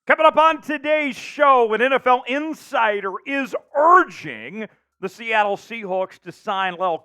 Coming up on today's show, an NFL insider is urging the Seattle Seahawks to sign Lael.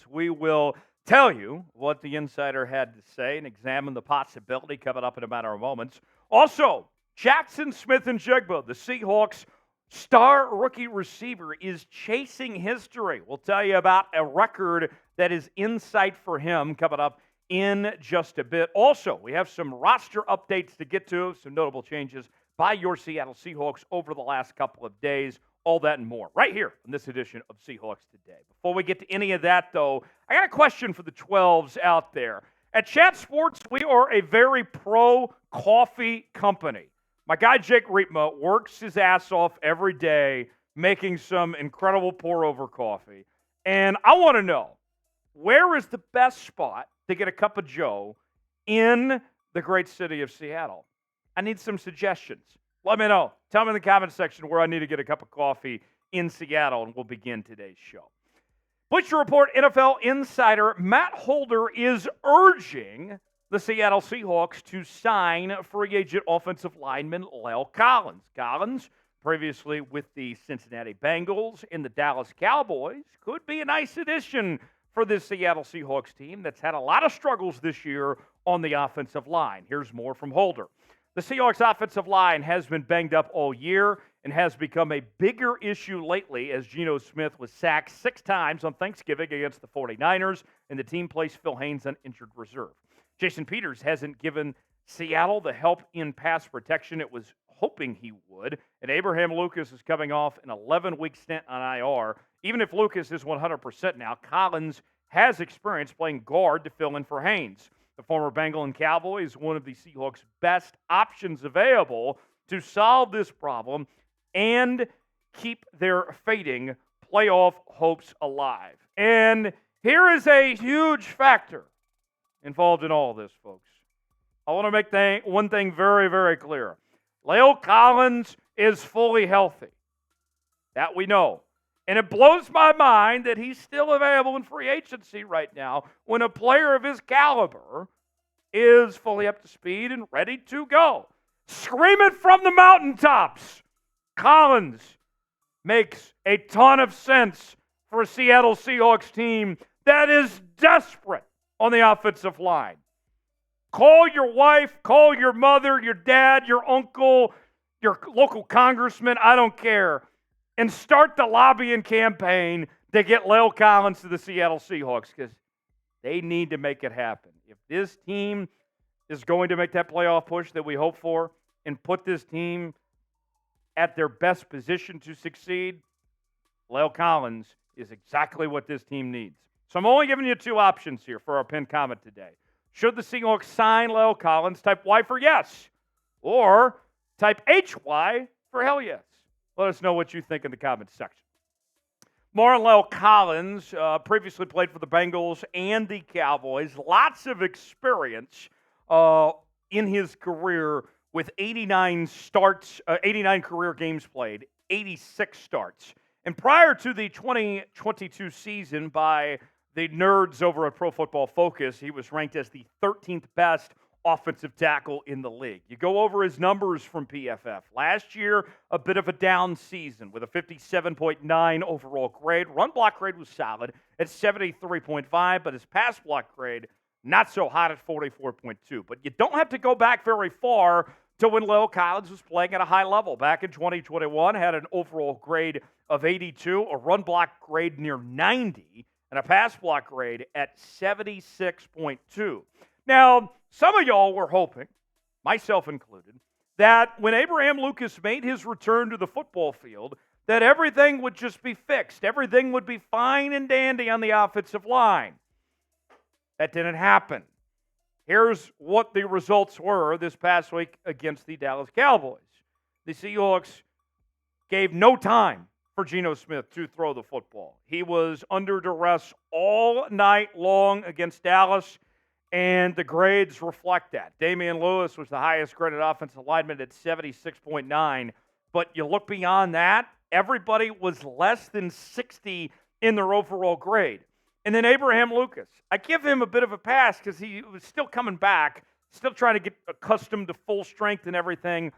We will tell you what the insider had to say and examine the possibility coming up in a matter of moments. Also, Jaxon Smith-Njigba, the Seahawks' star rookie receiver, is chasing history. We'll tell you about a record that is in sight for him coming up in just a bit. Also, we have some roster updates to get to, some notable changes by your Seattle Seahawks over the last couple of days. All that and more right here in this edition of Seahawks Today. Before we get to any of that, though, I got a question for the 12s out there. At Chat Sports, we are a very pro-coffee company. My guy Jake Rypien works his ass off every day making some incredible pour-over coffee. And I want to know, where is the best spot to get a cup of joe in the great city of Seattle? I need some suggestions. Let me know. Tell me in the comment section where I need to get a cup of coffee in Seattle, and we'll begin today's show. Bleacher Report NFL insider Matt Holder is urging the Seattle Seahawks to sign free agent offensive lineman Lael. Collins, previously with the Cincinnati Bengals and the Dallas Cowboys, could be a nice addition for this Seattle Seahawks team that's had a lot of struggles this year on the offensive line. Here's more from Holder. The Seahawks offensive line has been banged up all year and has become a bigger issue lately as Geno Smith was sacked 6 times on Thanksgiving against the 49ers, and the team placed Phil Haynes on injured reserve. Jason Peters hasn't given Seattle the help in pass protection it was hoping he would, and Abraham Lucas is coming off an 11-week stint on IR. Even if Lucas is 100% now, Collins has experience playing guard to fill in for Haynes. The former Bengal and Cowboy is one of the Seahawks' best options available to solve this problem and keep their fading playoff hopes alive. And here is a huge factor involved in all of this, folks. I want to make one thing very, very clear. Lael Collins is fully healthy. That we know. And it blows my mind that he's still available in free agency right now when a player of his caliber is fully up to speed and ready to go. Scream it from the mountaintops. Collins makes a ton of sense for a Seattle Seahawks team that is desperate on the offensive line. Call your wife, call your mother, your dad, your uncle, your local congressman, I don't care, and start the lobbying campaign to get Lael Collins to the Seattle Seahawks because they need to make it happen. If this team is going to make that playoff push that we hope for and put this team at their best position to succeed, Lael Collins is exactly what this team needs. So I'm only giving you 2 options here for our pinned comment today. Should the Seahawks sign Lael Collins? Type Y for yes. Or type HY for hell yes. Let us know what you think in the comments section. More on Lael Collins, previously played for the Bengals and the Cowboys. Lots of experience in his career with 89 career games played, 86 starts. And prior to the 2022 season by the nerds over at Pro Football Focus, he was ranked as the 13th best offensive tackle in the league. You go over his numbers from PFF. Last year, a bit of a down season with a 57.9 overall grade. Run block grade was solid at 73.5, but his pass block grade, not so hot at 44.2. But you don't have to go back very far to when Lael Collins was playing at a high level. Back in 2021, had an overall grade of 82, a run block grade near 90, and a pass block grade at 76.2. Now, some of y'all were hoping, myself included, that when Abraham Lucas made his return to the football field, that everything would just be fixed. Everything would be fine and dandy on the offensive line. That didn't happen. Here's what the results were this past week against the Dallas Cowboys. The Seahawks gave no time for Geno Smith to throw the football. He was under duress all night long against Dallas, and the grades reflect that. Damian Lewis was the highest graded offensive lineman at 76.9, but you look beyond that, everybody was less than 60 in their overall grade. And then Abraham Lucas. I give him a bit of a pass because he was still coming back, still trying to get accustomed to full strength and everything.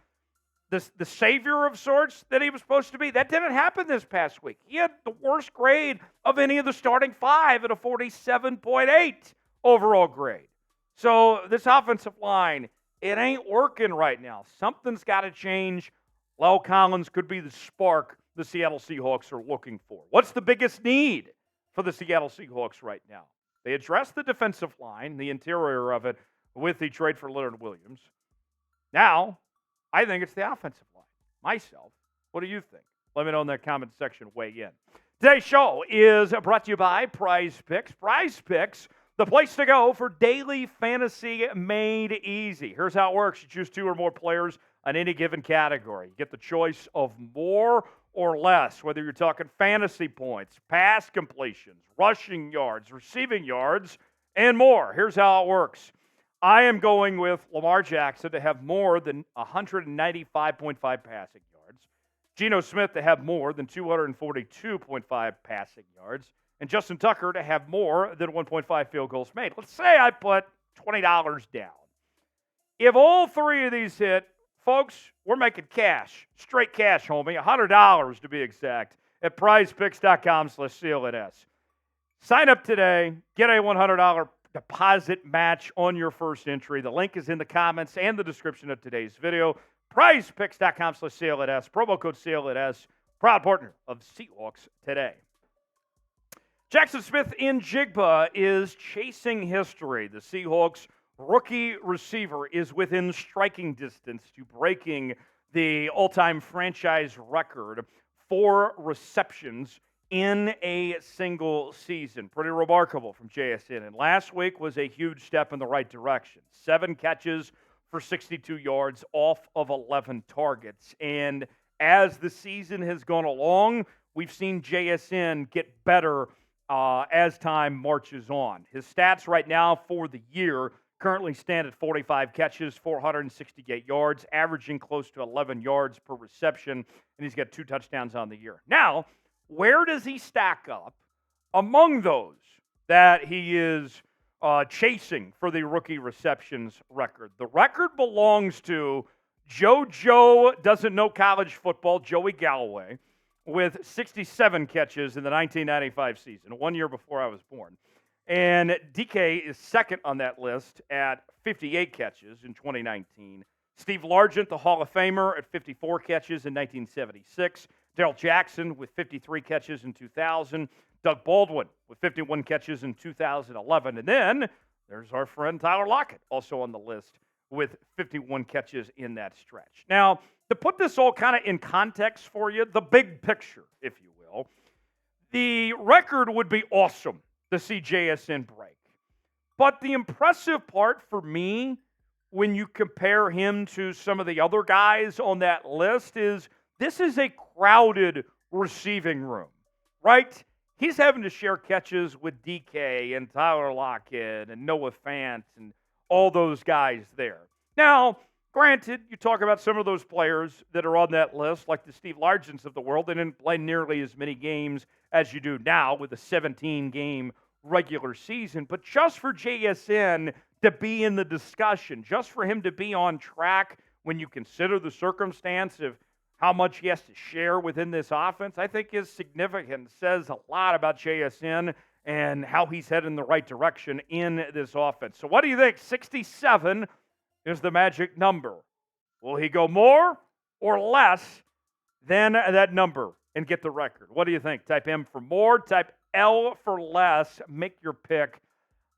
the savior of sorts that he was supposed to be. That didn't happen this past week. He had the worst grade of any of the starting five at a 47.8 overall grade. So this offensive line, it ain't working right now. Something's got to change. Lael Collins could be the spark the Seattle Seahawks are looking for. What's the biggest need for the Seattle Seahawks right now? They addressed the defensive line, the interior of it, with the trade for Leonard Williams. Now, I think it's the offensive line. Myself, what do you think? Let me know in the comment section. Weigh in. Today's show is brought to you by Prize Picks. Prize Picks, the place to go for daily fantasy made easy. Here's how it works. You choose two or more players on any given category. You get the choice of more or less, whether you're talking fantasy points, pass completions, rushing yards, receiving yards, and more. Here's how it works. I am going with Lamar Jackson to have more than 195.5 passing yards, Geno Smith to have more than 242.5 passing yards, and Justin Tucker to have more than 1.5 field goals made. Let's say I put $20 down. If all three of these hit, folks, we're making cash, straight cash, homie, $100 to be exact, at prizepicks.com/CLNS. Sign up today, get a $100 deposit match on your first entry. The link is in the comments and the description of today's video. prizepicks.com/CLNS, promo code CLNS, proud partner of Seahawks Today. Jaxon Smith-Njigba is chasing history. The Seahawks rookie receiver is within striking distance to breaking the all-time franchise record for receptions in a single season. Pretty remarkable from JSN. And last week was a huge step in the right direction. 7 catches for 62 yards off of 11 targets. And as the season has gone along, we've seen JSN get better as time marches on. His stats right now for the year currently stand at 45 catches, 468 yards, averaging close to 11 yards per reception, and he's got 2 touchdowns on the year. Now, where does he stack up among those that he is chasing for the rookie receptions record? The record belongs to Joe doesn't know college football, Joey Galloway, with 67 catches in the 1995 season, 1 year before I was born. And DK is second on that list at 58 catches in 2019. Steve Largent, the Hall of Famer, at 54 catches in 1976. Darrell Jackson with 53 catches in 2000. Doug Baldwin with 51 catches in 2011. And then there's our friend Tyler Lockett, also on the list with 51 catches in that stretch. Now, to put this all kind of in context for you, the big picture, if you will, the record would be awesome to see JSN break. But the impressive part for me, when you compare him to some of the other guys on that list, is this is a crowded receiving room, right? He's having to share catches with DK and Tyler Lockett and Noah Fant and all those guys there. Now, granted, you talk about some of those players that are on that list, like the Steve Largents of the world. They didn't play nearly as many games as you do now with a 17-game regular season. But just for JSN to be in the discussion, just for him to be on track when you consider the circumstance of how much he has to share within this offense, I think is significant. Says a lot about JSN and how he's headed in the right direction in this offense. So what do you think? 67 is the magic number. Will he go more or less than that number and get the record? What do you think? Type M for more, type L for less. Make your pick.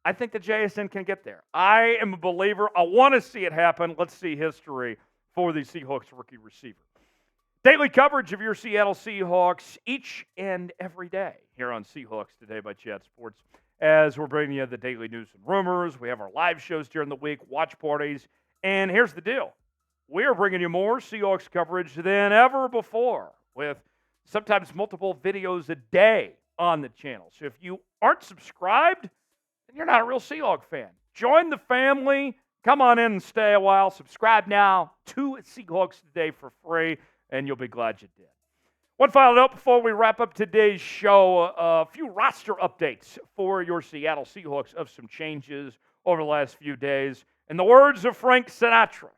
I think the JSN can get there. I am a believer. I want to see it happen. Let's see history for the Seahawks rookie receiver. Daily coverage of your Seattle Seahawks each and every day here on Seahawks Today by Chat Sports. As we're bringing you the daily news and rumors, we have our live shows during the week, watch parties, and here's the deal. We are bringing you more Seahawks coverage than ever before with sometimes multiple videos a day on the channel. So if you aren't subscribed, then you're not a real Seahawks fan. Join the family. Come on in and stay a while. Subscribe now to Seahawks Today for free, and you'll be glad you did. One final note before we wrap up today's show, a few roster updates for your Seattle Seahawks of some changes over the last few days. In the words of Frank Sinatra,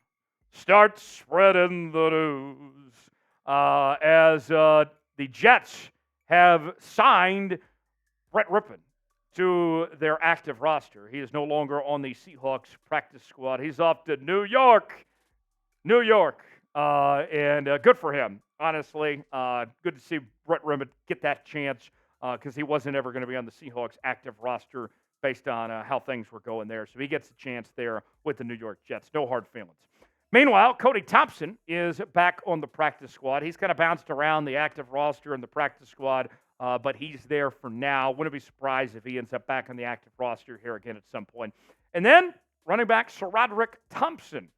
start spreading the news. As the Jets have signed Brett Rypien to their active roster. He is no longer on the Seahawks practice squad. He's off to New York. And good for him, honestly. Good to see Brett Rypien get that chance because he wasn't ever going to be on the Seahawks active roster based on how things were going there. So he gets a chance there with the New York Jets. No hard feelings. Meanwhile, Cody Thompson is back on the practice squad. He's kind of bounced around the active roster and the practice squad, but he's there for now. Wouldn't be surprised if he ends up back on the active roster here again at some point. And then running back SaRodorick Thompson,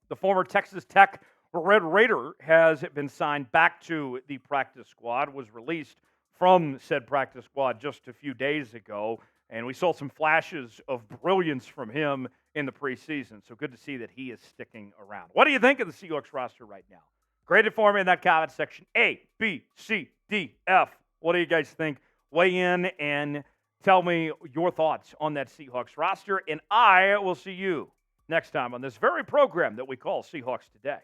the former Texas Tech Red Raider, has been signed back to the practice squad, was released from said practice squad just a few days ago, and we saw some flashes of brilliance from him in the preseason. So good to see that he is sticking around. What do you think of the Seahawks roster right now? Grade it for me in that comment section. A, B, C, D, F. What do you guys think? Weigh in and tell me your thoughts on that Seahawks roster, and I will see you next time on this very program that we call Seahawks Today.